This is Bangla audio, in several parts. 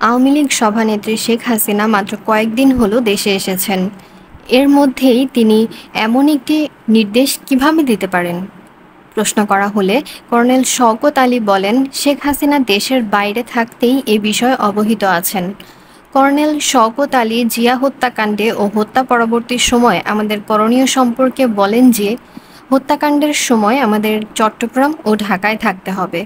আওয়ামী লীগ সভানেত্রী শেখ হাসিনা মাত্র কয়েকদিন হলো দেশে এসেছেন। এর মধ্যেই তিনি এমন একটি নির্দেশ কিভাবে দিতে পারেন? প্রশ্ন করা হলে কর্নেল শওকত আলী বলেন, শেখ হাসিনা দেশের বাইরে থাকতেই এ বিষয়ে অবহিত আছেন। কর্নেল শওকত আলী জিয়া হত্যাকাণ্ডে ও হত্যা পরবর্তী সময় আমাদের করণীয় সম্পর্কে বলেন যে, হত্যাকাণ্ডের সময় আমাদের চট্টগ্রাম ও ঢাকায় থাকতে হবে।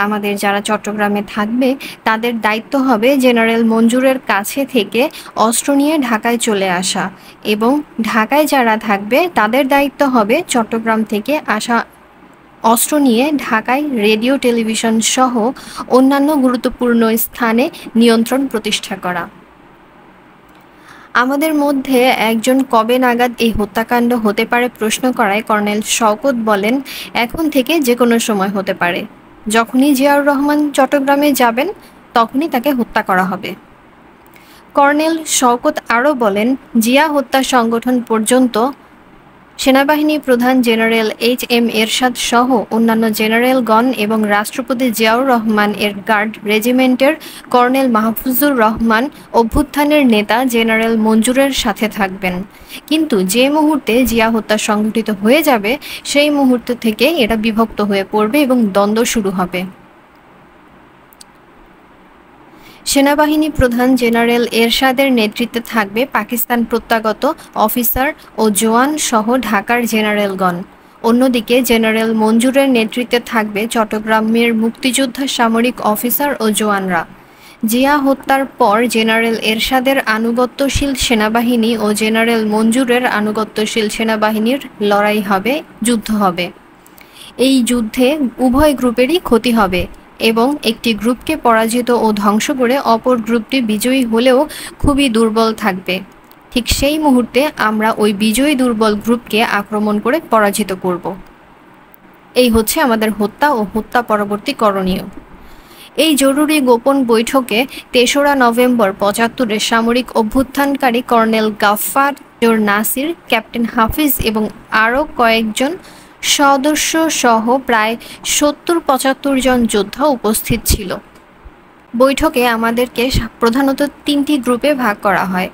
আমাদের যারা চট্টগ্রামে থাকবে তাদের দায়িত্ব হবে জেনারেল মঞ্জুরের কাছে থেকে অস্ত্র নিয়ে ঢাকায় চলে আসা, এবং ঢাকায় যারা থাকবে তাদের দায়িত্ব হবে চট্টগ্রাম থেকে আসা অস্ত্র নিয়ে ঢাকায় রেডিও টেলিভিশন সহ অন্যান্য গুরুত্বপূর্ণ স্থানে নিয়ন্ত্রণ প্রতিষ্ঠা করা। আমাদের মধ্যে একজন কবে নাগাদ এই হত্যাকাণ্ড হতে পারে প্রশ্ন করায় কর্নেল শওকত বলেন, এখন থেকে যে কোনো সময় হতে পারে। যখনই জিয়াউর রহমান চট্টগ্রামে যাবেন তখনই তাকে হত্যা করা হবে। কর্নেল শওকত আরও বলেন, জিয়া হত্যা সংগঠন পর্যন্ত সেনাবাহিনী প্রধান জেনারেল এইচ.এম. এরশাদ সহ অন্যান্য জেনারেলগণ এবং রাষ্ট্রপতি জিয়াউর রহমান এর গার্ড রেজিমেন্টের কর্নেল মাহফুজুর রহমান অভ্যুত্থানের নেতা জেনারেল মঞ্জুরের সাথে থাকবেন। কিন্তু যে মুহূর্তে জিয়া হত্যা সংঘটিত হয়ে যাবে সেই মুহূর্ত থেকে এটা বিভক্ত হয়ে পড়বে এবং দ্বন্দ্ব শুরু হবে। সেনাবাহিনী প্রধান জেনারেল এরশাদের নেতৃত্বে থাকবে পাকিস্তান প্রত্যাগত অফিসার ও জওয়ান সহ ঢাকার জেনারেলগণ। অন্যদিকে জেনারেল মঞ্জুরের নেতৃত্বে থাকবে চট্টগ্রামের মুক্তিযোদ্ধা সামরিক অফিসার ও জওয়ানরা। জিয়া হত্যার পর জেনারেল এরশাদের আনুগত্যশীল সেনাবাহিনী ও জেনারেল মঞ্জুরের আনুগত্যশীল সেনাবাহিনীর লড়াই হবে, যুদ্ধ হবে। এই যুদ্ধে উভয় গ্রুপেরই ক্ষতি হবে এবং একটি গ্রুপকে পরাজিত ও ধ্বংস করে অপর গ্রুপটি বিজয়ী হলেও খুবই দুর্বল থাকবে। ঠিক সেই মুহূর্তে আমরা ওই বিজয়ী দুর্বল গ্রুপকে আক্রমণ করে পরাজিত করব। এই হচ্ছে আমাদের হত্যা ও হত্যা পরবর্তী করণীয়। এই জরুরি গোপন বৈঠকে ৩রা নভেম্বর ৭৫-এ সামরিক অভ্যুত্থানকারী কর্নেল গাফফার নাসির, ক্যাপ্টেন হাফিজ এবং আরও কয়েকজন সদস্য সহ প্রায় ৭০-৭৫ জন যোদ্ধা উপস্থিত ছিল। বৈঠকে আমাদেরকে প্রধানত ৩টি গ্রুপে ভাগ করা হয়।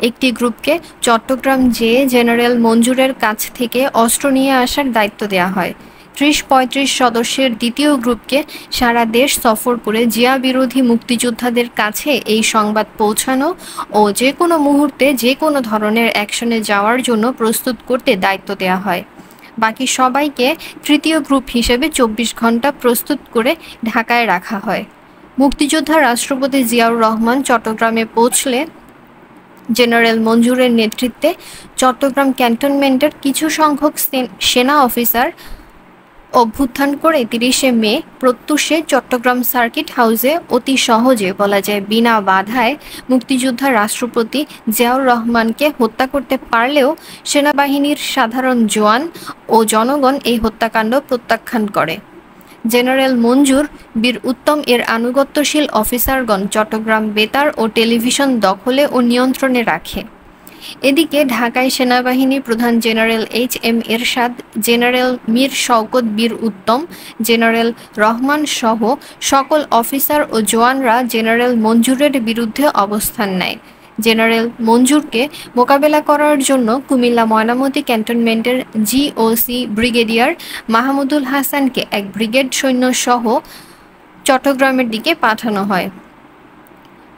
একটি গ্রুপকে চট্টগ্রাম যেয়ে জেনারেল মঞ্জুরের কাছ থেকে অস্ত্র নিয়ে আসার দায়িত্ব দেওয়া হয়। ৩০-৩৫ সদস্যের দ্বিতীয় গ্রুপকে সারা দেশ সফর করে জিয়া বিরোধী মুক্তিযোদ্ধাদের কাছে এই সংবাদ পৌঁছানো ও যে কোনো মুহূর্তে যে কোনো ধরনের অ্যাকশনে যাওয়ার জন্য প্রস্তুত করতে দায়িত্ব দেওয়া হয়। বাকি সবাইকে তৃতীয় গ্রুপ হিসেবে ২৪ ঘন্টা প্রস্তুত করে ঢাকায় রাখা হয়। মুক্তিযোদ্ধা রাষ্ট্রপতি জিয়াউর রহমান চট্টগ্রামে পৌঁছলে জেনারেল মঞ্জুরের নেতৃত্বে চট্টগ্রাম ক্যান্টনমেন্টের কিছু সংখ্যক সেনা অফিসার অভ্যুত্থান করে ৩০শে মে প্রত্যুষে চট্টগ্রাম সার্কিট হাউসে অতি সহজে, বলা যায় বিনা বাধায়, মুক্তিযোদ্ধা রাষ্ট্রপতি জিয়াউর রহমানকে হত্যা করতে পারলেও সেনাবাহিনীর সাধারণ জওয়ান ও জনগণ এই হত্যাকাণ্ড প্রত্যাখ্যান করে। জেনারেল মঞ্জুর, বীর উত্তম এর আনুগত্যশীল অফিসারগণ চট্টগ্রাম বেতার ও টেলিভিশন দখলে ও নিয়ন্ত্রণে রাখে। এদিকে ঢাকায় সেনাবাহিনী প্রধান জেনারেল এইচ.এম. এরশাদ, জেনারেল মীর শওকত, বীর উত্তম, জেনারেল রহমান সহ সকল অফিসার ও জওয়ানরা জেনারেল মঞ্জুরের বিরুদ্ধে অবস্থান নেয়। জেনারেল মঞ্জুরকে মোকাবেলা করার জন্য কুমিল্লা ময়নামতি ক্যান্টনমেন্টের জিওসি ব্রিগেডিয়ার মাহমুদুল হাসানকে এক ব্রিগেড সৈন্য সহ চট্টগ্রামের দিকে পাঠানো হয়।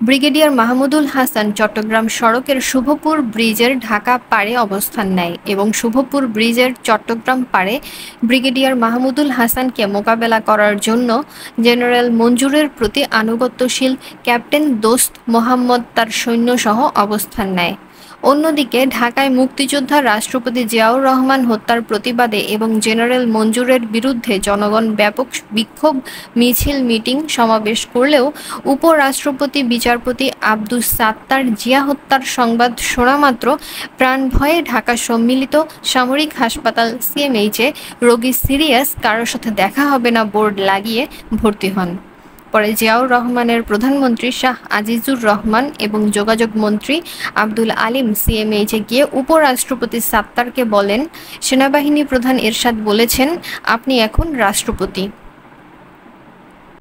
ব্রিগেডিয়ার মাহমুদুল হাসান চট্টগ্রাম সড়কের শুভপুর ব্রিজের ঢাকা পাড়ে অবস্থান নেয় এবং শুভপুর ব্রিজের চট্টগ্রাম পাড়ে ব্রিগেডিয়ার মাহমুদুল হাসানকে মোকাবেলা করার জন্য জেনারেল মঞ্জুরের প্রতি আনুগত্যশীল ক্যাপ্টেন দোস্ত মোহাম্মদ তার সৈন্যসহ অবস্থান নেয়। অন্যদিকে ঢাকায় মুক্তিযোদ্ধা রাষ্ট্রপতি জিয়াউর রহমান হত্যার প্রতিবাদে এবং জেনারেল মঞ্জুরের বিরুদ্ধে জনগণ ব্যাপক বিক্ষোভ মিছিল, মিটিং, সমাবেশ করলেও উপরাষ্ট্রপতি বিচারপতি আব্দুস সাত্তার জিয়া হত্যার সংবাদ শোনামাত্র প্রাণভয়ে ঢাকা সম্মিলিত সামরিক হাসপাতাল সিএমএইচে রোগী সিরিয়াস, কারোর সাথে দেখা হবে না বোর্ড লাগিয়ে ভর্তি হন। পরে জিয়াউর রহমানের প্রধানমন্ত্রী শাহ আজিজুর রহমান এবং যোগাযোগ মন্ত্রী আব্দুল আলিম সিএমএইচে গিয়ে উপরাষ্ট্রপতি সাত্তারকে বলেন, সেনাবাহিনী প্রধান এরশাদ বলেছেন, আপনি এখন রাষ্ট্রপতি।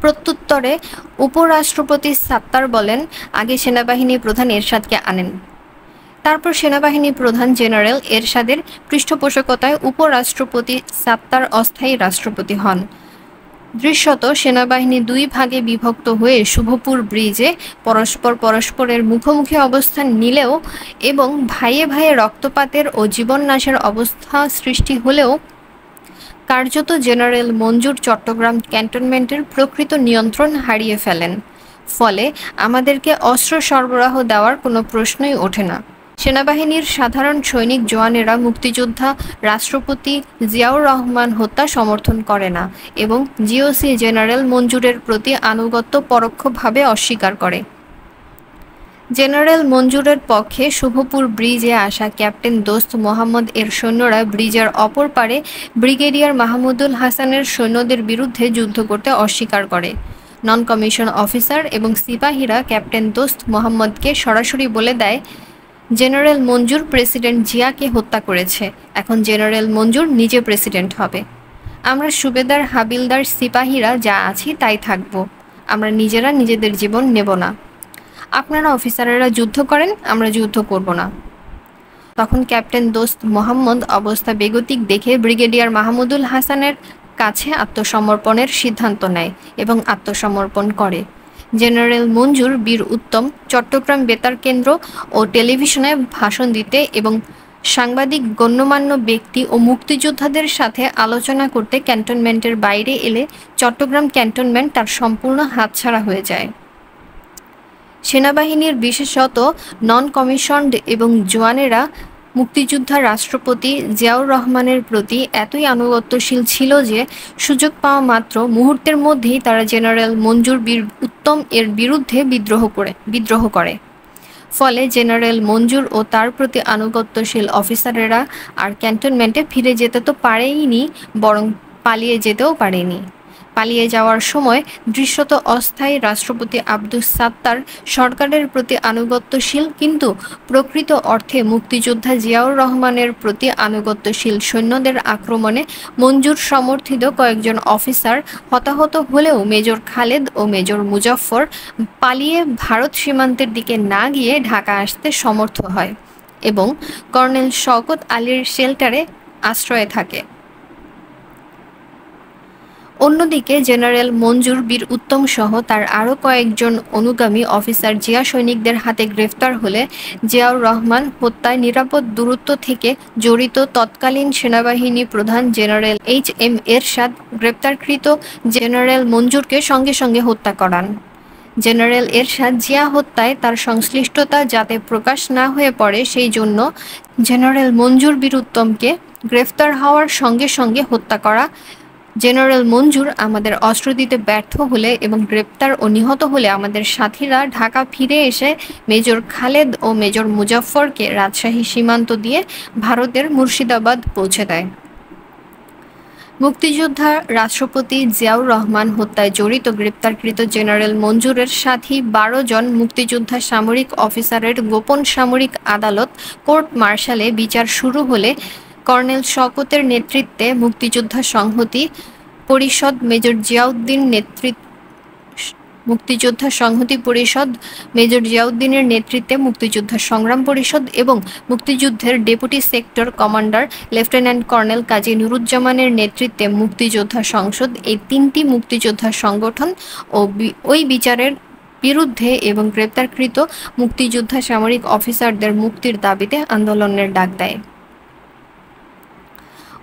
প্রত্যুত্তরে উপরাষ্ট্রপতি সাত্তার বলেন, আগে সেনাবাহিনী প্রধান এরশাদকে আনেন। তারপর সেনাবাহিনী প্রধান জেনারেল এরশাদের পৃষ্ঠপোষকতায় উপরাষ্ট্রপতি সাত্তার অস্থায়ী রাষ্ট্রপতি হন। দৃশ্যত সেনাবাহিনী দুই ভাগে বিভক্ত হয়ে শুভপুর ব্রিজে পরস্পরের মুখোমুখি অবস্থান নিলেও এবং ভাইয়ে ভাইয়ে রক্তপাতের ও জীবননাশের অবস্থা সৃষ্টি হলেও কার্যত জেনারেল মঞ্জুর চট্টগ্রাম ক্যান্টনমেন্টের প্রকৃত নিয়ন্ত্রণ হারিয়ে ফেলেন। ফলে আমাদেরকে অস্ত্র সরবরাহ দেওয়ার কোনো প্রশ্নই ওঠে না। সেনাবাহিনীর সাধারণ সৈনিক জওয়ানেরা মুক্তিযোদ্ধা রাষ্ট্রপতি জিয়াউর রহমান হত্যা সমর্থন করে না এবং জিওসি জেনারেল মঞ্জুরের প্রতি আনুগত্য পরোক্ষভাবে অস্বীকার করে। জেনারেল মঞ্জুরের পক্ষে শুভপুর ব্রিজে আসা ক্যাপ্টেন দোস্ত মোহাম্মদ এর সৈন্যরা ব্রিজের অপর পারে ব্রিগেডিয়ার মাহমুদুল হাসানের সৈন্যদের বিরুদ্ধে যুদ্ধ করতে অস্বীকার করে। নন কমিশন অফিসার এবং সিপাহীরা ক্যাপ্টেন দোস্ত মোহাম্মদকে সরাসরি বলে দেয়, জেনারেল মঞ্জুর প্রেসিডেন্ট জিয়াকে হত্যা করেছে, এখন জেনারেল মঞ্জুর নিজে প্রেসিডেন্ট হবে। আমরা সুবেদার হাবিলদার সিপাহীরা যা আছি তাই থাকব, আমরা নিজেরা নিজেদের জীবন নেব না। আপনারা অফিসারেরা যুদ্ধ করেন, আমরা যুদ্ধ করব না। তখন ক্যাপ্টেন দোস্ত মোহাম্মদ অবস্থা বেগতিক দেখে ব্রিগেডিয়ার মাহমুদুল হাসানের কাছে আত্মসমর্পণের সিদ্ধান্ত নেয় এবং আত্মসমর্পণ করে। জেনারেল মঞ্জুর বীর উত্তম চট্টগ্রাম বেতার কেন্দ্র ও টেলিভিশনে ভাষণ দিতে এবং সাংবাদিক গণ্যমান্য ব্যক্তি ও মুক্তিযোদ্ধাদের সাথে আলোচনা করতে ক্যান্টনমেন্টের বাইরে এলে চট্টগ্রাম ক্যান্টনমেন্ট তার সম্পূর্ণ হাতছাড়া হয়ে যায়। সেনাবাহিনীর বিশেষত নন কমিশনড এবং জওয়ানেরা মুক্তিযোদ্ধা রাষ্ট্রপতি জিয়াউর রহমানের প্রতি এতই আনুগত্যশীল ছিল যে সুযোগ পাওয়া মাত্র মুহূর্তের মধ্যেই তারা জেনারেল মঞ্জুর বীর উত্তম এর বিরুদ্ধে বিদ্রোহ করে। ফলে জেনারেল মঞ্জুর ও তার প্রতি আনুগত্যশীল অফিসারেরা আর ক্যান্টনমেন্টে ফিরে যেতে তো পারেইনি, বরং পালিয়ে যেতেও পারেনি। পালিয়ে যাওয়ার সময় দৃশ্যত অস্থায়ী রাষ্ট্রপতি আব্দুস সাত্তার সরকারের প্রতি আনুগত্যশীল কিন্তু প্রকৃত অর্থে মুক্তিযোদ্ধা জিয়াউর রহমানের প্রতি আনুগত্যশীল সৈন্যদের আক্রমণে মঞ্জুর সমর্থিত কয়েকজন অফিসার হতাহত হলেও মেজর খালেদ ও মেজর মুজফ্ফর পালিয়ে ভারত সীমান্তের দিকে না গিয়ে ঢাকা আসতে সমর্থ হয় এবং কর্নেল শওকত আলীর শেল্টারে আশ্রয়ে থাকে। অন্যদিকে জেনারেল মঞ্জুর বীর উত্তম সহ তার আরও কয়েকজন অনুগামী অফিসার জিয়া সৈনিকদের হাতে গ্রেফতার হলে জিয়াউর রহমান হত্যায় নিরাপদ দূরত্ব থেকে জড়িত তৎকালীন সেনাবাহিনী প্রধান জেনারেল HM এরশাদ গ্রেপ্তারকৃত জেনারেল মঞ্জুরকে সঙ্গে সঙ্গে হত্যা করান। জেনারেল এরশাদ জিয়া হত্যায় তার সংশ্লিষ্টতা যাতে প্রকাশ না হয়ে পড়ে সেই জন্য জেনারেল মঞ্জুর বীর উত্তমকে গ্রেফতার হওয়ার সঙ্গে সঙ্গে হত্যা করা। জেনারেল মঞ্জুর আমাদের অস্ত্র দিতে ব্যর্থ হলে এবং গ্রেপ্তার ও নিহত হলে আমাদের সাথীরা ঢাকা ফিরে এসে মেজর খালেদ ও মেজর মুজফ্ফরকে রাজশাহী সীমান্ত দিয়ে ভারতের মুর্শিদাবাদ পৌঁছে দেয়। মুক্তিযোদ্ধা রাষ্ট্রপতি জিয়াউর রহমান হত্যায় জড়িত গ্রেপ্তারকৃত জেনারেল মঞ্জুরের সাথী 12 জন মুক্তিযোদ্ধা সামরিক অফিসারের গোপন সামরিক আদালত কোর্ট মার্শালে বিচার শুরু হলে কর্নেল শওকতের নেতৃত্বে মুক্তিযোদ্ধা সংহতি পরিষদ মেজর জিয়াউদ্দিনের নেতৃত্বে মুক্তিযোদ্ধা সংগ্রাম পরিষদ এবং মুক্তিযুদ্ধের deputy sector commander lieutenant colonel Kazi নুরুজ্জামানের নেতৃত্বে মুক্তিযোদ্ধা সংসদ এই 3টি মুক্তিযোদ্ধা সংগঠন ওই বিচারের বিরুদ্ধে এবং গ্রেপ্তারকৃত মুক্তিযোদ্ধা সামরিক অফিসারদের মুক্তির দাবিতে আন্দোলনের ডাক দেয়।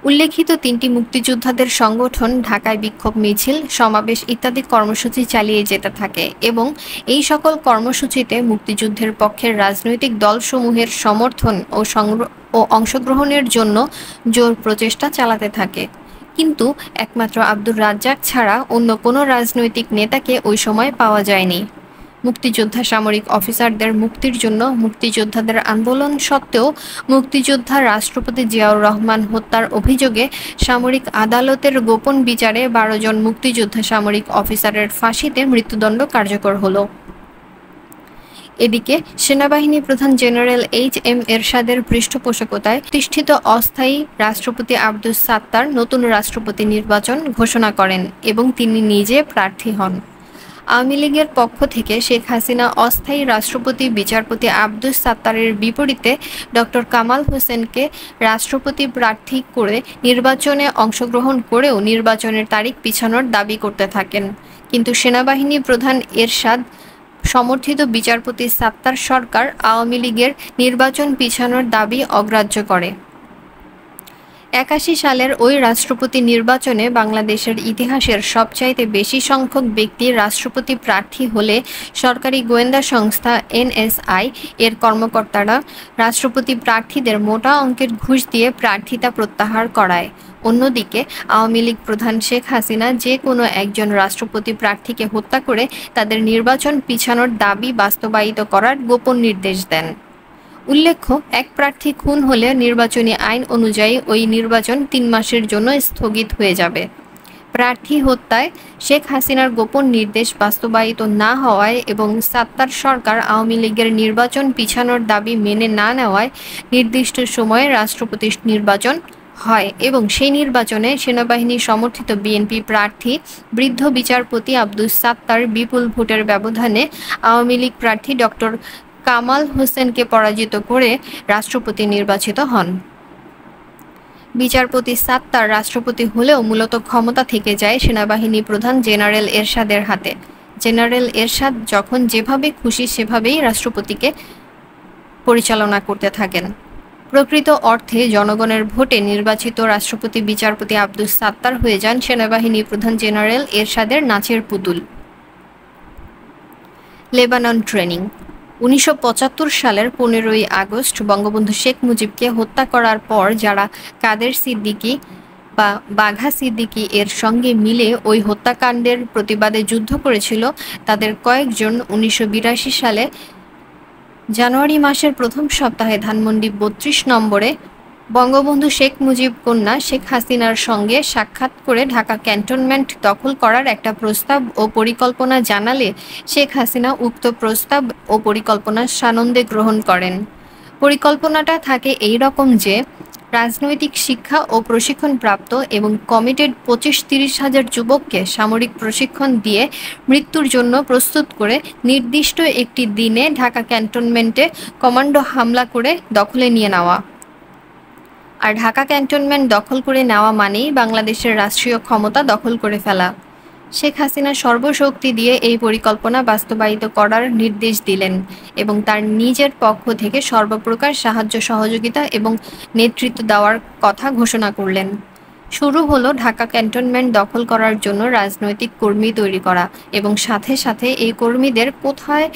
উল্লেখিত 3টি মুক্তিযোদ্ধাদের সংগঠন ঢাকায় বিক্ষোভ মিছিল, সমাবেশ ইত্যাদি কর্মসূচি চালিয়ে যেতে থাকে এবং এই সকল কর্মসূচিতে মুক্তিযুদ্ধের পক্ষের রাজনৈতিক দলসমূহের সমর্থন ও অংশগ্রহণের জন্য জোর প্রচেষ্টা চালাতে থাকে। কিন্তু একমাত্র আব্দুর রাজ্জাক ছাড়া অন্য কোনো রাজনৈতিক নেতাকে ওই সময় পাওয়া যায়নি। মুক্তিযোদ্ধা সামরিক অফিসারদের মুক্তির জন্য মুক্তিযোদ্ধাদের আন্দোলন সত্ত্বেও মুক্তিযোদ্ধা রাষ্ট্রপতি জিয়াউর রহমান হত্যার অভিযোগে সামরিক আদালতের গোপন বিচারে 12 জন মুক্তিযোদ্ধা সামরিক অফিসারের ফাঁসিতে মৃত্যুদণ্ড কার্যকর হলো। এদিকে সেনাবাহিনী প্রধান জেনারেল এইচ.এম. এরশাদের পৃষ্ঠপোষকতায় প্রতিষ্ঠিত অস্থায়ী রাষ্ট্রপতি আব্দুস সাত্তার নতুন রাষ্ট্রপতি নির্বাচন ঘোষণা করেন এবং তিনি নিজে প্রার্থী হন। আওয়ামী লীগের পক্ষ থেকে শেখ হাসিনা অস্থায়ী রাষ্ট্রপতি বিচারপতি আব্দুস সাত্তারের বিপরীতে ডক্টর কামাল হোসেনকে রাষ্ট্রপতি প্রার্থী করে নির্বাচনে অংশগ্রহণ করেও নির্বাচনের তারিখ পিছানোর দাবি করতে থাকেন। কিন্তু সেনাবাহিনী প্রধান এরশাদ সমর্থিত বিচারপতি সাত্তার সরকার আওয়ামী লীগের নির্বাচন পিছানোর দাবি অগ্রাহ্য করে। ৮১ সালের ওই রাষ্ট্রপতি নির্বাচনে বাংলাদেশের ইতিহাসের সবচাইতে বেশি সংখ্যক ব্যক্তি রাষ্ট্রপতি প্রার্থী হলে সরকারি গোয়েন্দা সংস্থা এনএসআই এর কর্মকর্তারা রাষ্ট্রপতি প্রার্থীদের মোটা অঙ্কের ঘুষ দিয়ে প্রার্থিতা প্রত্যাহার করায়। অন্যদিকে আওয়ামী লীগ প্রধান শেখ হাসিনা যে কোনো একজন রাষ্ট্রপতি প্রার্থীকে হত্যা করে তাদের নির্বাচন পিছানোর দাবি বাস্তবায়িত করার গোপন নির্দেশ দেন। উল্লেখ্য, এক প্রার্থী খুন হলে নির্বাচনী আইন অনুযায়ী ওই নির্বাচন ৩ মাসের জন্য স্থগিত হয়ে যাবে। প্রার্থী হত্যায় শেখ হাসিনার গোপন নির্দেশ বাস্তবায়িত না হওয়ায় এবং সাত্তার সরকার আওয়ামী লীগের নির্বাচন পিছানোর দাবি মেনে না নেওয়ায় নির্দিষ্ট সময়ে রাষ্ট্রপতি নির্বাচন হয় এবং সেই নির্বাচনে সেনাবাহিনী সমর্থিত বিএনপি প্রার্থী বৃদ্ধ বিচারপতি আব্দুস সাত্তার বিপুল ভোটের ব্যবধানে আওয়ামী লীগ প্রার্থী ডক্টর কামাল হোসেনকে পরাজিত করে রাষ্ট্রপতি নির্বাচিত হন। বিচারপতি সাত্তার রাষ্ট্রপতি হলেও মূলত ক্ষমতা থেকে যায় সেনাবাহিনী প্রধান জেনারেল এরশাদের হাতে। জেনারেল এরশাদ যখন যেভাবে খুশি সেভাবেই রাষ্ট্রপতিকে পরিচালনা করতে থাকেন। প্রকৃত অর্থে জনগণের ভোটে নির্বাচিত রাষ্ট্রপতি বিচারপতি আব্দুস সাত্তার হয়ে যান সেনাবাহিনী প্রধান জেনারেল এরশাদের নাচের পুতুল। Lebanon training. ১৯৭৫ সালের ১৫ই আগস্ট বঙ্গবন্ধু শেখ মুজিবকে হত্যা করার পর যারা কাদের সিদ্দিকী বা বাঘা সিদ্দিকী এর সঙ্গে মিলে ওই হত্যাকাণ্ডের প্রতিবাদে যুদ্ধ করেছিল, তাদের কয়েকজন ১৯৮২ সালে জানুয়ারি মাসের প্রথম সপ্তাহে ধানমন্ডি ৩২ নম্বরে বঙ্গবন্ধু শেখ মুজিব কন্যা শেখ হাসিনার সঙ্গে সাক্ষাৎ করে ঢাকা ক্যান্টনমেন্ট দখল করার একটা প্রস্তাব ও পরিকল্পনা জানালে শেখ হাসিনা উক্ত প্রস্তাব ও পরিকল্পনা সানন্দে গ্রহণ করেন। পরিকল্পনাটা থাকে এই রকম যে রাজনৈতিক শিক্ষা ও প্রশিক্ষণপ্রাপ্ত এবং কমিটেড ২৫-৩০ হাজার যুবককে সামরিক প্রশিক্ষণ দিয়ে মৃত্যুর জন্য প্রস্তুত করে নির্দিষ্ট একটি দিনে ঢাকা ক্যান্টনমেন্টে কমান্ডো হামলা করে দখলে নিয়ে নেওয়া। আর ঢাকা ক্যান্টনমেন্ট দখল করে নেওয়া মানেই বাংলাদেশের রাষ্ট্রীয় ক্ষমতা দখল করে ফেলা। শেখ হাসিনা সর্বশক্তি দিয়ে এই পরিকল্পনা বাস্তবায়িত করার নির্দেশ দিলেন এবং তার নিজের পক্ষ থেকে সর্বপ্রকার সাহায্য সহযোগিতা এবং নেতৃত্ব দেওয়ার কথা ঘোষণা করলেন। শুরু হলো ঢাকা ক্যান্টনমেন্ট দখল করার জন্য রাজনৈতিক কর্মী তৈরি করা এবং সাথে সাথে এই কর্মীদের কোথায়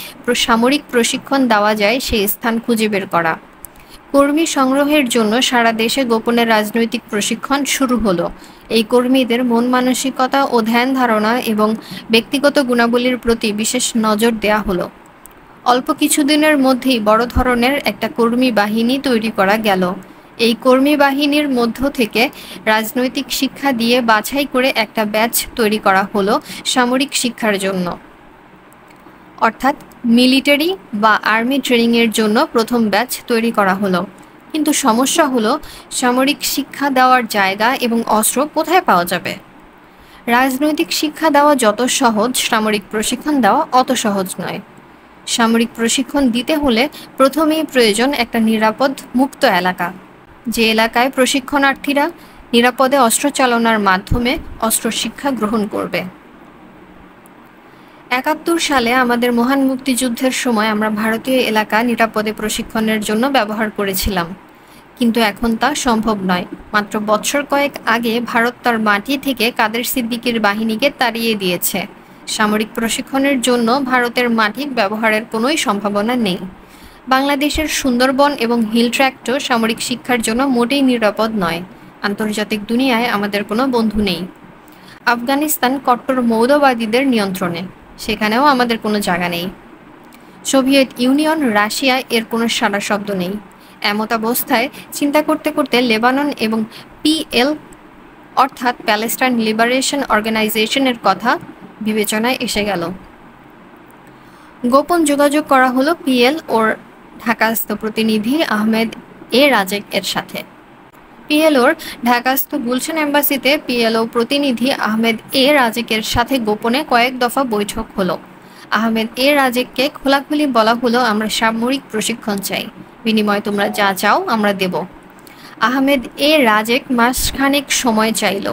সামরিক প্রশিক্ষণ দেওয়া যায় সেই স্থান খুঁজে বের করা। কর্মী সংগ্রহের জন্য সারা দেশে গোপনে রাজনৈতিক প্রশিক্ষণ শুরু হলো। এই কর্মীদের মন মানসিকতা ও ধ্যান ধারণা এবং ব্যক্তিগত গুণাবলীর প্রতি বিশেষ নজর দেয়া হলো। অল্প কিছুদিনের মধ্যেই বড় ধরনের একটা কর্মী বাহিনী তৈরি করা গেল। এই কর্মী বাহিনীর মধ্য থেকে রাজনৈতিক শিক্ষা দিয়ে বাছাই করে একটা ব্যাচ তৈরি করা হলো সামরিক শিক্ষার জন্য, অর্থাৎ মিলিটারি বা আর্মি ট্রেনিংয়ের জন্য প্রথম ব্যাচ তৈরি করা হলো। কিন্তু সমস্যা হলো সামরিক শিক্ষা দেওয়ার জায়গা এবং অস্ত্র কোথায় পাওয়া যাবে। রাজনৈতিক শিক্ষা দেওয়া যত সহজ, সামরিক প্রশিক্ষণ দেওয়া অত সহজ নয়। সামরিক প্রশিক্ষণ দিতে হলে প্রথমেই প্রয়োজন একটা নিরাপদ মুক্ত এলাকা, যে এলাকায় প্রশিক্ষণার্থীরা নিরাপদে অস্ত্র চালনার মাধ্যমে অস্ত্র শিক্ষা গ্রহণ করবে। ৭১ সালে আমাদের মহান মুক্তিযুদ্ধের সময় আমরা ভারতীয় এলাকা নিরাপদে প্রশিক্ষণের জন্য ব্যবহার করেছিলাম, কিন্তু এখন তা সম্ভব নয়। মাত্র বছর কয়েক আগে ভারত তার মাটি থেকে কাদের সিদ্দিকীর বাহিনীকে তাড়িয়ে দিয়েছে। সামরিক প্রশিক্ষণের জন্য ভারতের মাটি ব্যবহারের কোনোই সম্ভাবনা নেই। বাংলাদেশের সুন্দরবন এবং হিল ট্র্যাক্টও সামরিক শিক্ষার জন্য মোটেই নিরাপদ নয়। আন্তর্জাতিক দুনিয়ায় আমাদের কোনো বন্ধু নেই। আফগানিস্তান কট্টর মৌলবাদীদের নিয়ন্ত্রণে, সেখানেও আমাদের কোনো জায়গা নেই। সোভিয়েত ইউনিয়ন, রাশিয়া, এর কোনো সাড়া শব্দ নেই। এমতাবস্থায় চিন্তা করতে করতে লেবানন এবং পিএল অর্থাৎ প্যালেস্টাইন লিবারেশন অর্গানাইজেশনের কথা বিবেচনায় এসে গেল। গোপন যোগাযোগ করা হলো পিএল ওর ঢাকাস্থ প্রতিনিধি আহমেদ এ রাজেক এর সাথে। পিএলওর ঢাকাস্থ গুলশান এম্বাসিতে পিএলও প্রতিনিধি আহমেদ এ রাজেকের সাথে গোপনে কয়েক দফা বৈঠক হলো। আহমেদ এ রাজেককে খোলাখুলি বলা হলো, আমরা সামরিক প্রশিক্ষণ চাই, বিনিময়ে তোমরা যা চাও আমরা দেব। আহমেদ এ রাজেক মাসখানেক সময় চাইল।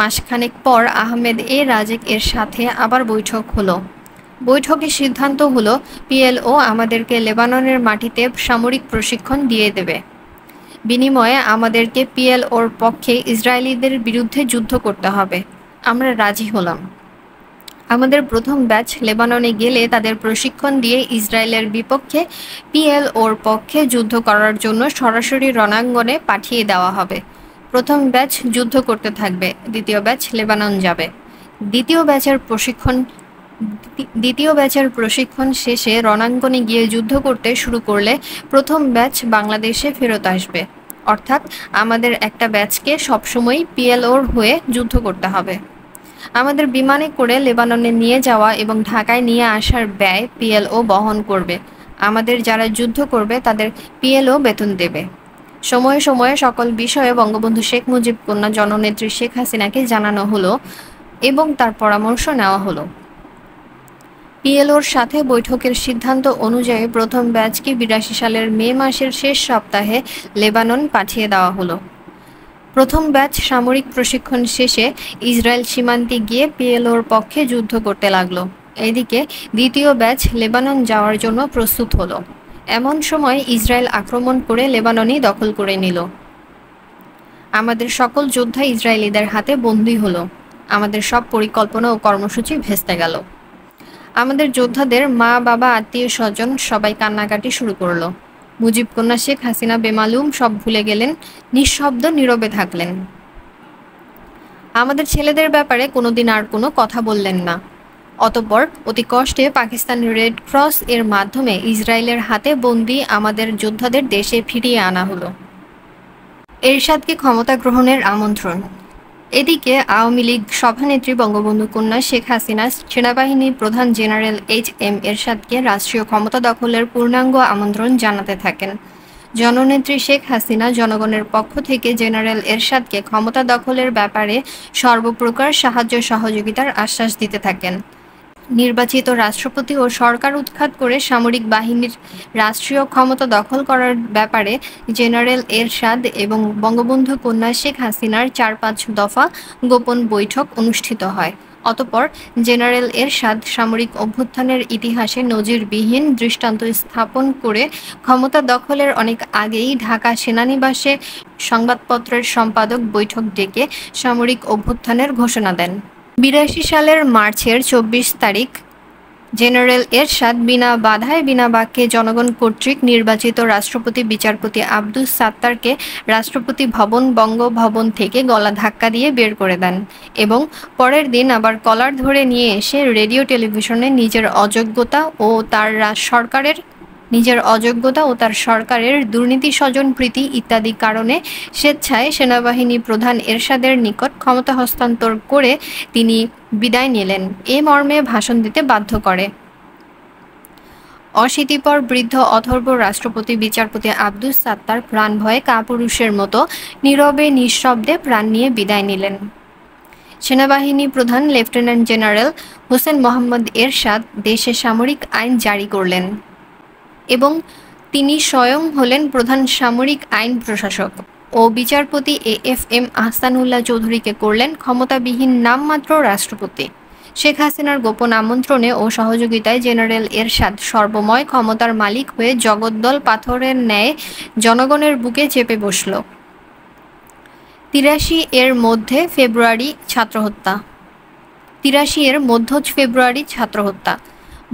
মাসখানেক পর আহমেদ এ রাজেক এর সাথে আবার বৈঠক হলো। বৈঠকে সিদ্ধান্ত হলো পিএলও আমাদেরকে লেবাননের মাটিতে সামরিক প্রশিক্ষণ দিয়ে দেবে, বিনিময়ে আমাদেরকে পিএলওর পক্ষে ইসরায়েলিদের বিরুদ্ধে যুদ্ধ করতে হবে। আমরা রাজি হলাম। আমাদের প্রথম ব্যাচ লেবাননে গেলে তাদের প্রশিক্ষণ দিয়ে ইসরায়েলের বিপক্ষে পিএলওর পক্ষে যুদ্ধ করার জন্য সরাসরি রণাঙ্গনে পাঠিয়ে দেওয়া হবে। প্রথম ব্যাচ যুদ্ধ করতে থাকবে, দ্বিতীয় ব্যাচ লেবানন যাবে। দ্বিতীয় ব্যাচের প্রশিক্ষণ শেষে রণাঙ্গনে গিয়ে যুদ্ধ করতে শুরু করলে প্রথম ব্যাচ বাংলাদেশে ফেরত আসবে। অর্থাৎ আমাদের একটা ব্যাচকে সবসময় পিএলওর হয়ে যুদ্ধ করতে হবে। আমাদের বিমানে করে লেবাননে নিয়ে যাওয়া এবং ঢাকায় নিয়ে আসার ব্যয় পিএলও বহন করবে। আমাদের যারা যুদ্ধ করবে তাদের পিএলও বেতন দেবে। সময়ে সময়ে সকল বিষয়ে বঙ্গবন্ধু শেখ মুজিব কন্যা জননেত্রী শেখ হাসিনাকে জানানো হলো এবং তার পরামর্শ নেওয়া হলো। পিএলওর সাথে বৈঠকের সিদ্ধান্ত অনুযায়ী প্রথম ব্যাচকে ৮২ সালের মে মাসের শেষ সপ্তাহে লেবানন পাঠিয়ে দেওয়া হলো। প্রথম ব্যাচ সামরিক প্রশিক্ষণ শেষে ইসরায়েল সীমান্তে গিয়ে পিএলওর পক্ষে যুদ্ধ করতে লাগলো। এদিকে দ্বিতীয় ব্যাচ লেবানন যাওয়ার জন্য প্রস্তুত হলো। এমন সময় ইসরায়েল আক্রমণ করে লেবাননই দখল করে নিল। আমাদের সকল যোদ্ধা ইসরায়েলিদের হাতে বন্দী হলো। আমাদের সব পরিকল্পনা ও কর্মসূচি ভেস্তে গেল। আমাদের যোদ্ধাদের মা বাবা আত্মীয় স্বজন সবাই কান্নাকাটি শুরু করলো। মুজিব কন্যা শেখ হাসিনা বেমালুম সব ভুলে গেলেন, নিঃশব্দ নীরবে থাকলেন। আমাদের ছেলেদের ব্যাপারে কোনোদিন আর কোনো কথা বললেন না। অতঃপর অতি কষ্টে পাকিস্তান রেড ক্রস এর মাধ্যমে ইসরায়েলের হাতে বন্দী আমাদের যোদ্ধাদের দেশে ফিরিয়ে আনা হলো। এরশাদকে ক্ষমতা গ্রহণের আমন্ত্রণ। এদিকে আওয়ামী লীগ সভানেত্রী বঙ্গবন্ধু কন্যা শেখ হাসিনা সেনাবাহিনীর প্রধান জেনারেল এইচ.এম. এরশাদকে রাষ্ট্রীয় ক্ষমতা দখলের পূর্ণাঙ্গ আমন্ত্রণ জানাতে থাকেন। জননেত্রী শেখ হাসিনা জনগণের পক্ষ থেকে জেনারেল এরশাদকে ক্ষমতা দখলের ব্যাপারে সর্বপ্রকার সাহায্য সহযোগিতার আশ্বাস দিতে থাকেন। নির্বাচিত রাষ্ট্রপতি ও সরকার উৎখাত করে সামরিক বাহিনীর রাষ্ট্রীয় ক্ষমতা দখল করার ব্যাপারে জেনারেল এরশাদ এবং বঙ্গবন্ধু কন্যা শেখ হাসিনার ৪-৫ দফা গোপন বৈঠক অনুষ্ঠিত হয়। অতঃপর জেনারেল এরশাদ সামরিক অভ্যুত্থানের ইতিহাসে নজিরবিহীন দৃষ্টান্ত স্থাপন করে ক্ষমতা দখলের অনেক আগেই ঢাকা সেনানিবাসে সংবাদপত্রের সম্পাদক বৈঠক ডেকে সামরিক অভ্যুত্থানের ঘোষণা দেন। ৮২ সালের মার্চের ২৪ তারিখ জেনারেল এরশাদ বিনা বাধায় বিনা বাক্যে জনগণ কর্তৃক নির্বাচিত রাষ্ট্রপতি বিচারপতি আব্দুস সাত্তারকে রাষ্ট্রপতি ভবন বঙ্গভবন থেকে গলা ধাক্কা দিয়ে বের করে দেন এবং পরের দিন আবার কলার ধরে নিয়ে এসে রেডিও টেলিভিশনে নিজের অযোগ্যতা ও তার সরকারের দুর্নীতি স্বজনপ্রীতি ইত্যাদি কারণে স্বেচ্ছায় সেনাবাহিনী প্রধান এরশাদের নিকট ক্ষমতা হস্তান্তর করে তিনি বিদায় নিলেন এ মর্মে ভাষণ দিতে বাধ্য করে। অশীতিপর বৃদ্ধ অথর্ব রাষ্ট্রপতি বিচারপতি আব্দুস সাত্তার প্রাণভয়ে কাপুরুষের মতো নীরবে নিঃশব্দে প্রাণ নিয়ে বিদায় নিলেন। সেনাবাহিনী প্রধান লেফটেন্যান্ট জেনারেল হোসেন মোহাম্মদ এরশাদ দেশে সামরিক আইন জারি করলেন এবং তিনি স্বয়ং হলেন প্রধান সামরিক আইন প্রশাসক ও বিচারপতি এ.এফ.এম. আহসানুল্লাহ চৌধুরীকে করলেন ক্ষমতাবিহীন নামমাত্র রাষ্ট্রপতি। শেখ হাসিনার গোপন আমন্ত্রণে ও সহযোগিতায় জেনারেল এরশাদ সর্বময় ক্ষমতার মালিক হয়ে জগদ্দল পাথরের ন্যায় জনগণের বুকে চেপে বসল। ৮৩ এর মধ্য ফেব্রুয়ারি ছাত্রহত্যা।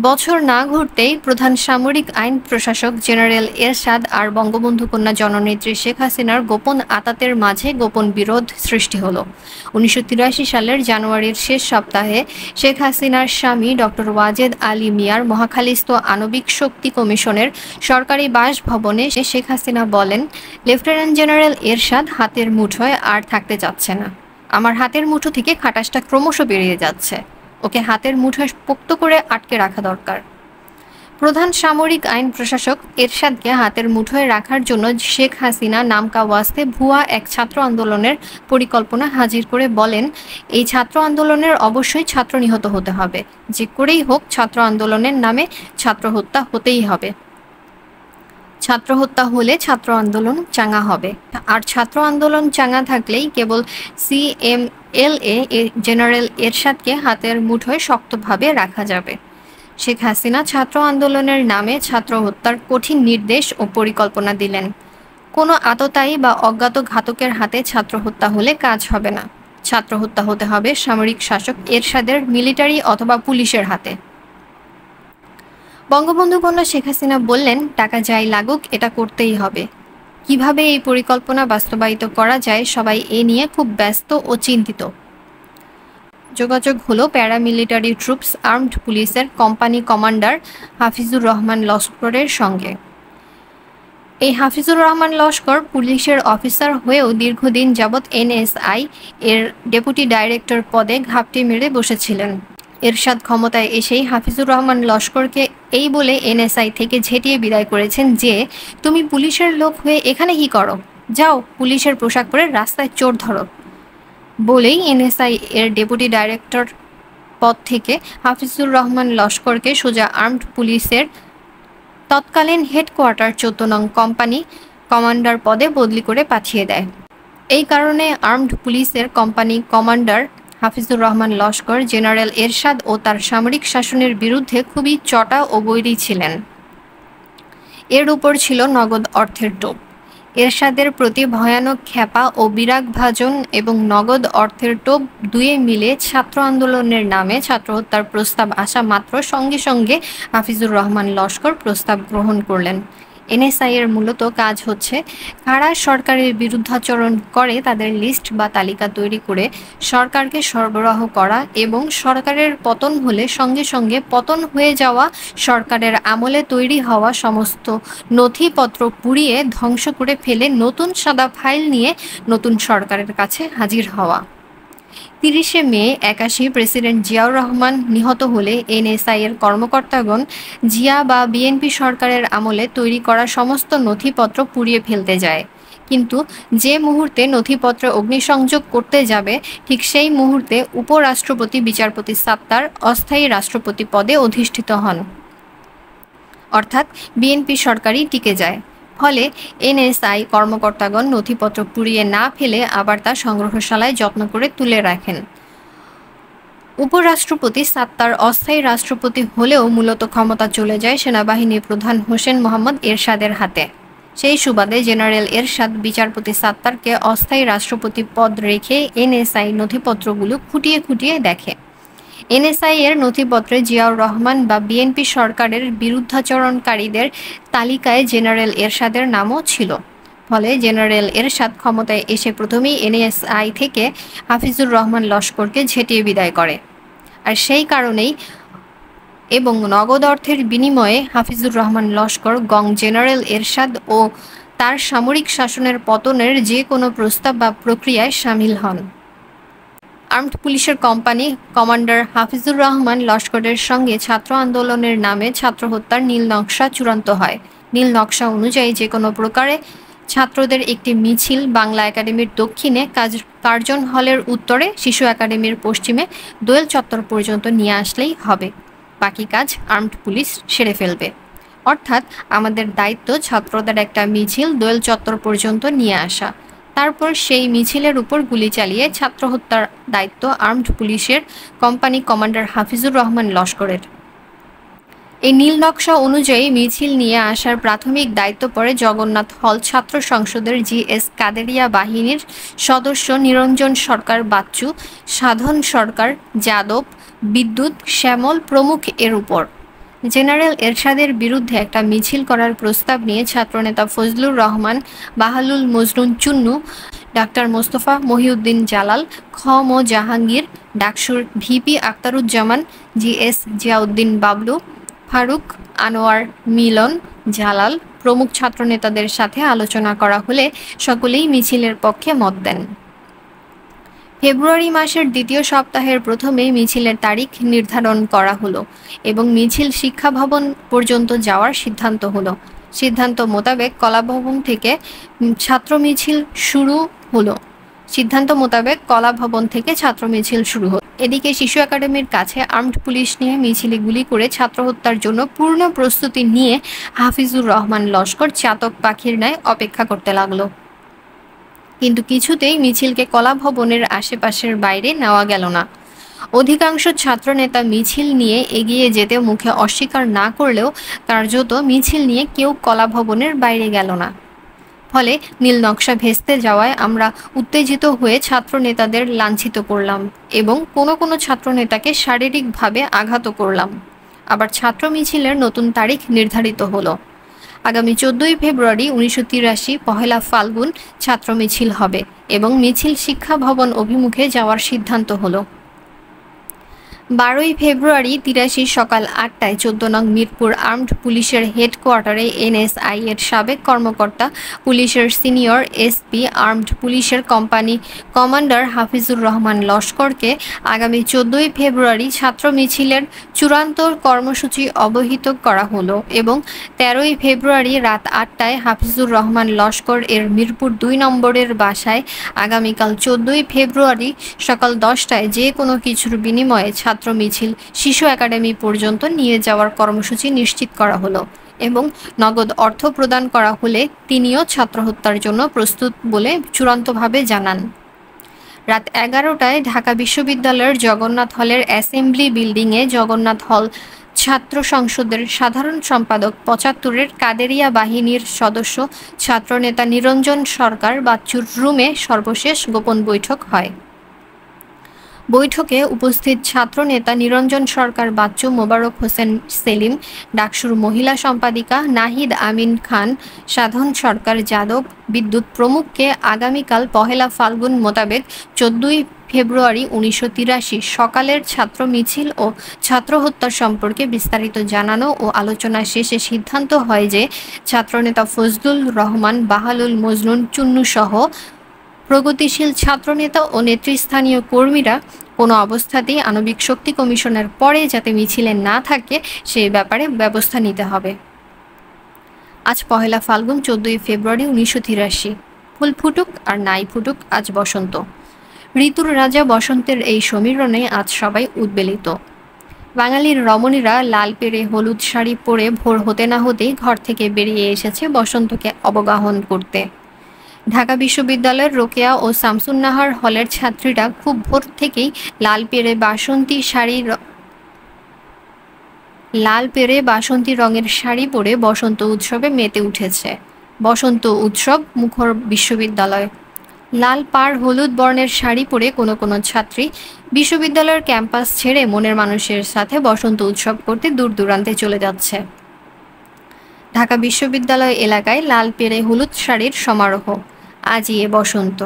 বছর না ঘুরতেই প্রধান সামরিক আইন প্রশাসক জেনারেল এরশাদ আর বঙ্গবন্ধু কন্যা জননেত্রী শেখ হাসিনার গোপন আঁতাতের মাঝে গোপন বিরোধ সৃষ্টি হলো। ১৯৮৩ সালের জানুয়ারির শেষ সপ্তাহে শেখ হাসিনার স্বামী ডক্টর ওয়াজেদ আলী মিয়ার মহাখালীস্থ আণবিক শক্তি কমিশনের সরকারি বাসভবনে শেখ হাসিনা বলেন, লেফটেন্যান্ট জেনারেল এরশাদ হাতের মুঠোয় আর থাকতে চাচ্ছে না। আমার হাতের মুঠো থেকে খাটাসটা ক্রমশ বেরিয়ে যাচ্ছে। ওকে হাতের মুঠোয় পোক্ত করে আটকে রাখা দরকার। প্রধান সামরিক আইন প্রশাসক এরশাদকে হাতের মুঠোয় রাখার জন্য শেখ হাসিনা নামকা ওয়াস্তে ভুয়া এক ছাত্র আন্দোলনের পরিকল্পনা হাজির করে বলেন, এই ছাত্র আন্দোলনের অবশ্যই ছাত্র নিহত হতে হবে, যে করেই হোক ছাত্র আন্দোলনের নামে ছাত্র হত্যা হতেই হবে। ছাত্র হত্যা হলে ছাত্র আন্দোলন চাঙ্গা হবে, আর ছাত্র আন্দোলন চাঙ্গা থাকলেই কেবল CMLA জেনারেল এরশাদকে হাতের মুঠোয় শক্তভাবে রাখা যাবে। শেখ হাসিনা ছাত্র আন্দোলনের নামে ছাত্র হত্যার কঠিন নির্দেশ ও পরিকল্পনা দিলেন। কোনো আততায়ী বা অজ্ঞাত ঘাতকের হাতে ছাত্র হত্যা হলে কাজ হবে না, ছাত্র হত্যা হতে হবে সামরিক শাসক এরশাদের মিলিটারি অথবা পুলিশের হাতে। বঙ্গবন্ধু কন্যা শেখ হাসিনা বললেন, টাকা যাই লাগুক এটা করতেই হবে। কিভাবে এই পরিকল্পনা বাস্তবায়িত করা যায়, সবাই এ নিয়ে খুব ব্যস্ত ও চিন্তিত। যোগাযোগ হলো প্যারামিলিটারি ট্রুপস আর্মড পুলিশের কোম্পানি কমান্ডার হাফিজুর রহমান লস্করের সঙ্গে। এই হাফিজুর রহমান লস্কর পুলিশের অফিসার হয়েও দীর্ঘদিন যাবৎ NSI এর ডেপুটি ডাইরেক্টর পদে ঘাপটি মেরে বসেছিলেন। এরশাদ ক্ষমতায় এসেই হাফিজুর রহমান লস্করকে এই বলে NSI থেকে ঝেঁটিয়ে বিদায় করেছেন যে, তুমি পুলিশের লোক হয়ে এখানে কি করো, যাও পুলিশের পোশাক পরে রাস্তায় চোর ধরো। বলেই NSI এর ডেপুটি ডাইরেক্টর পদ থেকে হাফিজুর রহমান লস্করকে সোজা আর্মড পুলিশের তৎকালীন হেডকোয়ার্টার 14 নং কোম্পানি কমান্ডার পদে বদলি করে পাঠিয়ে দেয়। এই কারণে আর্মড পুলিশের company commander Hafizur Rahman Laskar general Ershad ও তার সামরিক শাসনের বিরুদ্ধে খুবই চটা ও বৈরী ছিলেন। এর উপর ছিল নগদ অর্থের টোপ। এরশাদের প্রতি ভয়ানক ক্ষেপা ও বিরাগভাজন এবং নগদ অর্থের টোপ দুয়ে মিলে ছাত্র আন্দোলনের নামে ছাত্র হত্যার প্রস্তাব আসা মাত্র সঙ্গে সঙ্গে হাফিজুর রহমান লস্কর প্রস্তাব গ্রহণ করলেন। NSI এর মূলত কাজ হচ্ছে কারা সরকারের বিরুদ্ধাচরণ করে তাদের লিস্ট বা তালিকা তৈরি করে সরকারকে সরবরাহ করা এবং সরকারের পতন হলে সঙ্গে সঙ্গে পতন হয়ে যাওয়া সরকারের আমলে তৈরি হওয়া সমস্ত নথিপত্র পুড়িয়ে ধ্বংস করে ফেলে নতুন সাদা ফাইল নিয়ে নতুন সরকারের কাছে হাজির হওয়া। 30শে মে 81 প্রেসিডেন্ট জিয়াউর রহমান নিহত হলে NSI এর কর্মকর্তাগণ জিয়া বা বিএনপি সরকারের আমলে তৈরি করা সমস্ত নথিপত্র পুড়িয়ে ফেলতে যায়। কিন্তু যে মুহূর্তে নথিপত্র অগ্নিসংযোগ করতে যাবে ঠিক সেই মুহূর্তে উপরাষ্ট্রপতি বিচারপতি সাত্তার অস্থায়ী রাষ্ট্রপতি পদে অধিষ্ঠিত হন, অর্থাৎ বিএনপি সরকারই টিকে যায়। ফলে NSI কর্মকর্তাগণ নথিপত্র পুড়িয়ে না ফেলে আবার তা সংগ্রহশালায় যত্ন করে তুলে রাখেন। উপরাষ্ট্রপতি সাত্তার অস্থায়ী রাষ্ট্রপতি হলেও মূলত ক্ষমতা চলে যায় সেনাবাহিনী প্রধান হোসেন মোহাম্মদ এরশাদের হাতে। সেই সুবাদে জেনারেল এরশাদ বিচারপতি সাত্তারকে অস্থায়ী রাষ্ট্রপতি পদ রেখে NSI নথিপত্রগুলো খুঁটিয়ে খুঁটিয়ে দেখে। NSI এর নথিপত্রে জিয়াউর রহমান বা বিএনপি সরকারের বিরুদ্ধাচরণকারীদের তালিকায় জেনারেল এরশাদের নামও ছিল। ফলে জেনারেল এরশাদ ক্ষমতায় এসে প্রথমেই NSI থেকে হাফিজুর রহমান লস্করকে ঝেঁটিয়ে বিদায় করে। আর সেই কারণেই এবং নগদ অর্থের বিনিময়ে হাফিজুর রহমান লস্কর গং জেনারেল এরশাদ ও তার সামরিক শাসনের পতনের যে কোনো প্রস্তাব বা প্রক্রিয়ায় সামিল হন। আর্মড পুলিশের কোম্পানি কমান্ডার হাফিজুর রহমান লস্করের সঙ্গে ছাত্র আন্দোলনের নামে ছাত্র হত্যার নীল নকশা চূড়ান্ত হয়। নীল নকশা অনুযায়ী যে কোনো প্রকারে ছাত্রদের একটি মিছিল বাংলা একাডেমির দক্ষিণে কার্জন হলের উত্তরে, শিশু একাডেমির পশ্চিমে দোয়েল চত্বর পর্যন্ত নিয়ে আসলেই হবে। বাকি কাজ আর্মড পুলিশ সেরে ফেলবে। অর্থাৎ আমাদের দায়িত্ব ছাত্রদের একটা মিছিল দোয়েল চত্বর পর্যন্ত নিয়ে আসা, তারপর সেই মিছিলের উপর গুলি চালিয়ে ছাত্র হত্যার দায়িত্ব আর্মড পুলিশের কোম্পানি কমান্ডার হাফিজুর রহমান লস্করের। এই নীল নকশা অনুযায়ী মিছিল নিয়ে আসার প্রাথমিক দায়িত্ব পড়ে জগন্নাথ হল ছাত্র সংসদের GS কাদেরিয়া বাহিনীর সদস্য নিরঞ্জন সরকার বাচ্চু, সাধন সরকার, যাদব, বিদ্যুৎ, শ্যামল প্রমুখ এর উপর। জেনারেল এরশাদের বিরুদ্ধে একটা মিছিল করার প্রস্তাব নিয়ে ছাত্রনেতা ফজলুর রহমান, বাহালুল মজনুন চুন্নু, ডাক্তার মোস্তফা মহিউদ্দিন জালাল, খ.ম. জাহাঙ্গীর, ডাকসুর VP আখতারুজ্জামান, GS জিয়াউদ্দিন বাবলু, ফারুক, আনোয়ার, মিলন, জালাল প্রমুখ ছাত্রনেতাদের সাথে আলোচনা করা হলে সকলেই মিছিলের পক্ষে মত দেন। ফেব্রুয়ারি মাসের দ্বিতীয় সপ্তাহের প্রথমে মিছিলের তারিখ নির্ধারণ করা হলো এবং মিছিল শিক্ষা ভবন পর্যন্ত যাওয়ার সিদ্ধান্ত হলো। সিদ্ধান্ত মোতাবেক কলাভবন থেকে ছাত্র মিছিল শুরু হলো। এদিকে শিশু একাডেমির কাছে আর্মড পুলিশ নিয়ে মিছিলে গুলি করে ছাত্র হত্যার জন্য পূর্ণ প্রস্তুতি নিয়ে হাফিজুর রহমান লস্কর চাতক পাখির ন্যায় অপেক্ষা করতে লাগলো। কিন্তু কিছুতেই মিছিলকে কলাভবনের আশেপাশের বাইরে নেওয়া গেল না। অধিকাংশ ছাত্রনেতা মিছিল নিয়ে এগিয়ে যেতে মুখে অস্বীকার না করলেও কার্যত মিছিল নিয়ে কেউ কলাভবনের বাইরে গেল না। ফলে নীল নকশা ভেস্তে যাওয়ায় আমরা উত্তেজিত হয়ে ছাত্রনেতাদের লাঞ্ছিত করলাম এবং কোনো ছাত্রনেতাকে শারীরিকভাবে আঘাতও করলাম। আবার ছাত্র মিছিলের নতুন তারিখ নির্ধারিত হলো। আগামী 14ই ফেব্রুয়ারি 1983 পহেলা ফাল্গুন ছাত্র মিছিল হবে এবং মিছিল শিক্ষা ভবন অভিমুখে যাওয়ার সিদ্ধান্ত হলো। 12ই ফেব্রুয়ারি 83 সকাল 8টায় 14 নং মিরপুর আর্মড পুলিশের হেডকোয়ার্টারে এনএসআই এর সাবেক কর্মকর্তা, পুলিশের সিনিয়র এসপি, আর্মড পুলিশের কোম্পানি কমান্ডার হাফিজুর রহমান লস্করকে আগামী 14ই ফেব্রুয়ারি ছাত্র মিছিলের চূড়ান্ত কর্মসূচি অবহিত করা হলো এবং 13ই ফেব্রুয়ারি রাত 8টায় হাফিজুর রহমান লস্কর এর মিরপুর 2 নম্বরের বাসায় আগামীকাল 14ই ফেব্রুয়ারি সকাল 10টায় যে কোনো কিছুর বিনিময়ে ছাত্র মিছিল শিশু একাডেমি পর্যন্ত নিয়ে যাওয়ার কর্মসূচি নিশ্চিত করা হলো এবং নগদ অর্থ প্রদান করা হলে তিনিও ছাত্র হত্যার জন্য প্রস্তুত বলে চূড়ান্তভাবে জানান। রাত 11টায় ঢাকা বিশ্ববিদ্যালয়ের জগন্নাথ হলের অ্যাসেম্বলি বিল্ডিংয়ে জগন্নাথ হল ছাত্র সংসদের সাধারণ সম্পাদক 75-এর কাদেরিয়া বাহিনীর সদস্য ছাত্রনেতা নিরঞ্জন সরকার বাচ্চুর রুমে সর্বশেষ গোপন বৈঠক হয়। বৈঠকে উপস্থিত ছাত্রনেতা নিরঞ্জন সরকার বাচ্চু, মোবারক হোসেন সেলিম, ডাকসুর মহিলা সম্পাদিকা নাহিদ আমিন খান, সাধন সরকার যাদব, বিদ্যুৎ প্রমুখকে আগামীকাল পহেলা ফাল্গুন মোতাবেক 14ই ফেব্রুয়ারি 1983 সকালের ছাত্র মিছিল ও ছাত্র হত্যা সম্পর্কে বিস্তারিত জানানো ও আলোচনা শেষে সিদ্ধান্ত হয় যে ছাত্রনেতা ফজলুর রহমান, বাহালুল মজনুন চুন্নু সহ প্রগতিশীল ছাত্রনেতা ও নেতৃস্থানীয় কর্মীরা কোনো অবস্থাতেই আণবিক শক্তি কমিশনের পরে যাতে মিছিলে না থাকে সে ব্যাপারে ব্যবস্থা নিতে হবে। আজ পহেলা ফাল্গুন 14ই ফেব্রুয়ারি 1983। ফুল ফুটুক আর নাই ফুটুক আজ বসন্ত। ঋতুর রাজা বসন্তের এই সমীরণে আজ সবাই উদ্বেলিত। বাঙালির রমণীরা লাল পেরে হলুদ শাড়ি পরে ভোর হতে না হতেই ঘর থেকে বেরিয়ে এসেছে বসন্তকে অবগাহন করতে। ঢাকা বিশ্ববিদ্যালয়ের রোকেয়া ও শামসুন্নাহার হলের ছাত্রীরা খুব ভোর থেকেই লাল পেরে বাসন্তী রঙের শাড়ি পরে বসন্ত উৎসবে মেতে উঠেছে। বসন্ত উৎসব মুখর বিশ্ববিদ্যালয়। লাল পাড় হলুদ বর্ণের শাড়ি পরে কোনো ছাত্রী বিশ্ববিদ্যালয়ের ক্যাম্পাস ছেড়ে মনের মানুষের সাথে বসন্ত উৎসব করতে দূর দূরান্তে চলে যাচ্ছে। ঢাকা বিশ্ববিদ্যালয় এলাকায় লাল পেরে হলুদ শাড়ির সমারোহ। আজই এ বসন্ত,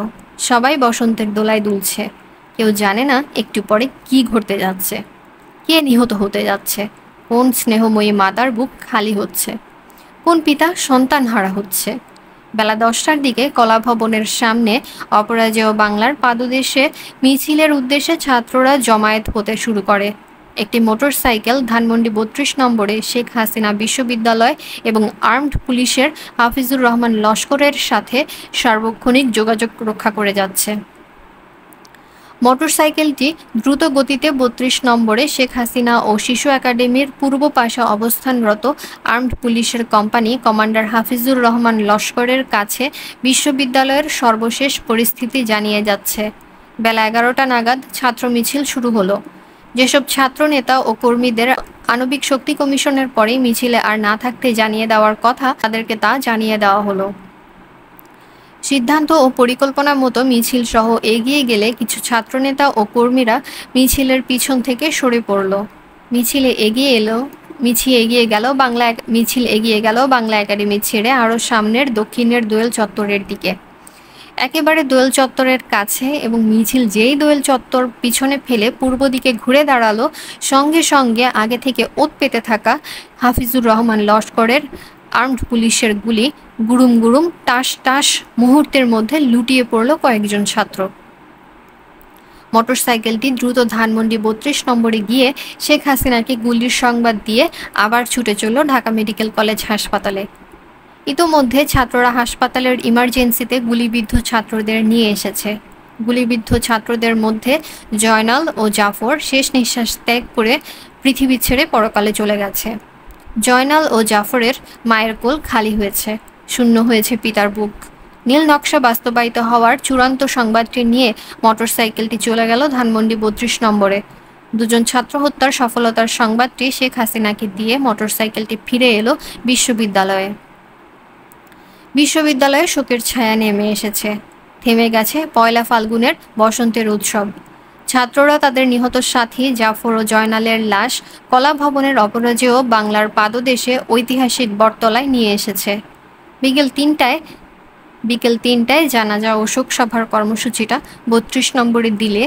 সবাই বসন্তের দোলায় দুলছে। কেউ জানে না একটু পরে কি ঘটতে যাচ্ছে, কে নিহত হতে যাচ্ছে, কোন স্নেহময়ী মাতার বুক খালি হচ্ছে, কোন পিতা সন্তান হারা হচ্ছে। বেলা 10টার দিকে কলাভবনের সামনে অপরাজেয় বাংলার পাদদেশে মিছিলের উদ্দেশ্যে ছাত্ররা জমায়েত হতে শুরু করে। একটি মোটরসাইকেল ধানমন্ডি 32 নম্বরে শেখ হাসিনা বিশ্ববিদ্যালয় এবং আর্মড পুলিশের হাফিজুর রহমান লস্করের সাথে সার্বক্ষণিক যোগাযোগ রক্ষা করে যাচ্ছে। মোটরসাইকেলটি দ্রুত গতিতে 32 নম্বরে শেখ হাসিনা ও শিশু একাডেমির পূর্ব পাশে অবস্থানরত আর্মড পুলিশের কোম্পানি কমান্ডার হাফিজুর রহমান লস্করের কাছে বিশ্ববিদ্যালয়ের সর্বশেষ পরিস্থিতি জানিয়ে যাচ্ছে। বেলা 11টা নাগাদ ছাত্র মিছিল শুরু হলো। যেসব ছাত্র নেতা ও কর্মীদের আণবিক শক্তি কমিশনের পরেই মিছিলে আর না থাকতে জানিয়ে দেওয়ার কথা, তাদেরকে তা জানিয়ে দেওয়া হলো। সিদ্ধান্ত ও পরিকল্পনা মতো মিছিল সহ এগিয়ে গেলে কিছু ছাত্রনেতা ও কর্মীরা মিছিলের পিছন থেকে সরে পড়ল। মিছিল এগিয়ে গেল বাংলা একাডেমি ছেড়ে আরও সামনের দক্ষিণের দোয়েল চত্বরের দিকে। একেবারে দোয়েল চত্বরের কাছে এবং মিছিল যেই দোয়েল চত্বর পিছনে ফেলে পূর্ব দিকে ঘুরে দাঁড়ালো, সঙ্গে সঙ্গে আগে থেকে ওত পেতে থাকা হাফিজুর রহমান লস্করের আর্মড পুলিশের গুলি গুড়ুম গুড়ুম টাস টাস মুহূর্তের মধ্যে লুটিয়ে পড়ল কয়েকজন ছাত্র। মোটরসাইকেলটি দ্রুত ধানমন্ডি ৩২ নম্বরে গিয়ে শেখ হাসিনাকে গুলির সংবাদ দিয়ে আবার ছুটে চলল ঢাকা মেডিকেল কলেজ হাসপাতালে। ইতোমধ্যে ছাত্ররা হাসপাতালের ইমার্জেন্সিতে গুলিবিদ্ধ ছাত্রদের নিয়ে এসেছে। গুলিবিদ্ধ ছাত্রদের মধ্যে জয়নাল ও জাফর শেষ নিঃশ্বাস ত্যাগ করে পৃথিবী ছেড়ে পরকালে চলে গেছে। জয়নাল ও জাফরের মায়ের কোল খালি হয়েছে, শূন্য হয়েছে পিতার বুক। নীল নকশা বাস্তবায়িত হওয়ার চূড়ান্ত সংবাদটি নিয়ে মোটরসাইকেলটি চলে গেল ধানমন্ডি ৩২ নম্বরে। দুজন ছাত্র হত্যার সফলতার সংবাদটি শেখ হাসিনাকে দিয়ে মোটরসাইকেলটি ফিরে এলো বিশ্ববিদ্যালয়ে। বিশ্ববিদ্যালয়ে শোকের ছায়া নেমে এসেছে। থেমে গেছে পয়লা ফাল্গুনের বসন্তের উৎসব। ছাত্ররা তাদের নিহত সাথী জাফর ও জয়নালের লাশ কলা ভবনের অপরাজেয় বাংলার পাদদেশে ঐতিহাসিক বটতলায় নিয়ে এসেছে। বিকেল ৩টায় জানাজা ও শোকসভার কর্মসূচিটা ৩২ নম্বরে দিলে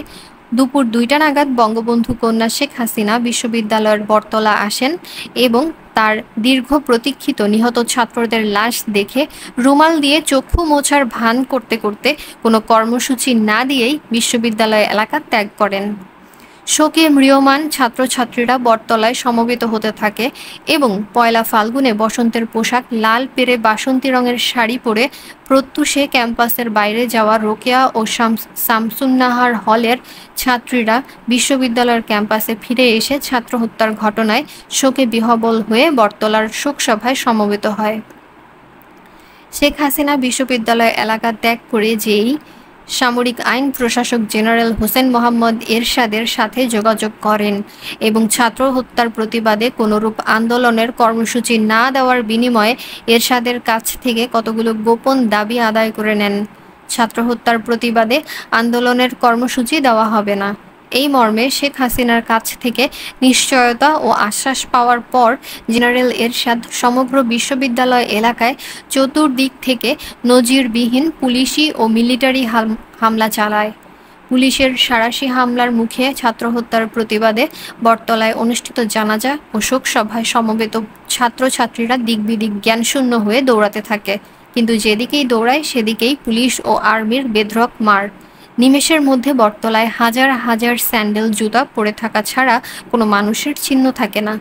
দুপুর ২টা নাগাদ বঙ্গবন্ধু কন্যা শেখ হাসিনা বিশ্ববিদ্যালয়ের বটতলা আসেন এবং তার দীর্ঘ প্রতীক্ষিত নিহত ছাত্রদের লাশ দেখে রুমাল দিয়ে চক্ষু মোছার ভান করতে করতে কোনো কর্মসূচি না দিয়েই বিশ্ববিদ্যালয় এলাকা ত্যাগ করেন। শোকে ম্রিয়মাণ ছাত্রছাত্রীরা বটতলায় সমবেত হতে থাকে এবং পয়লা ফাল্গুনে বসন্তের পোশাক লাল পেরে বাসন্তী রঙের শাড়ি পরে প্রত্যুষে ক্যাম্পাসের বাইরে যাওয়া রোকেয়া ও শামসুন্নাহার হলের ছাত্রীরা বিশ্ববিদ্যালয়ের ক্যাম্পাসে ফিরে এসে ছাত্র হত্যার ঘটনায় শোকে বিহ্বল হয়ে বটতলার শোকসভায় সমবেত হয়। শেখ হাসিনা বিশ্ববিদ্যালয় এলাকা ত্যাগ করে যেই সামরিক আইন প্রশাসক জেনারেল হোসেন মোহাম্মদ এরশাদের সাথে যোগাযোগ করেন এবং ছাত্র হত্যার প্রতিবাদে কোনোরূপ আন্দোলনের কর্মসূচি না দেওয়ার বিনিময়ে এরশাদের কাছ থেকে কতগুলো গোপন দাবি আদায় করে নেন। ছাত্র হত্যার প্রতিবাদে আন্দোলনের কর্মসূচি দেওয়া হবে না, এই মর্মে শেখ হাসিনার কাছ থেকে নিশ্চয়তা ও আশ্বাস পাওয়ার পর জেনারেল এরশাদ সমগ্র বিশ্ববিদ্যালয় এলাকায় চতুর্দিক থেকে নজিরবিহীন পুলিশি ও মিলিটারি হামলা চালায়। পুলিশের সাঁড়াশি হামলার মুখে ছাত্র হত্যার প্রতিবাদে বটতলায় অনুষ্ঠিত জানাজা ও শোকসভায় সমবেত ছাত্রছাত্রীরা দিকবিদিক জ্ঞানশূন্য হয়ে দৌড়াতে থাকে, কিন্তু যেদিকেই দৌড়ায় সেদিকেই পুলিশ ও আর্মির বেধড়ক মার। নিমেষের মধ্যে বটতলায় হাজার হাজার স্যান্ডেল জুতা পরে থাকা ছাড়া কোনো মানুষের চিহ্ন থাকে না।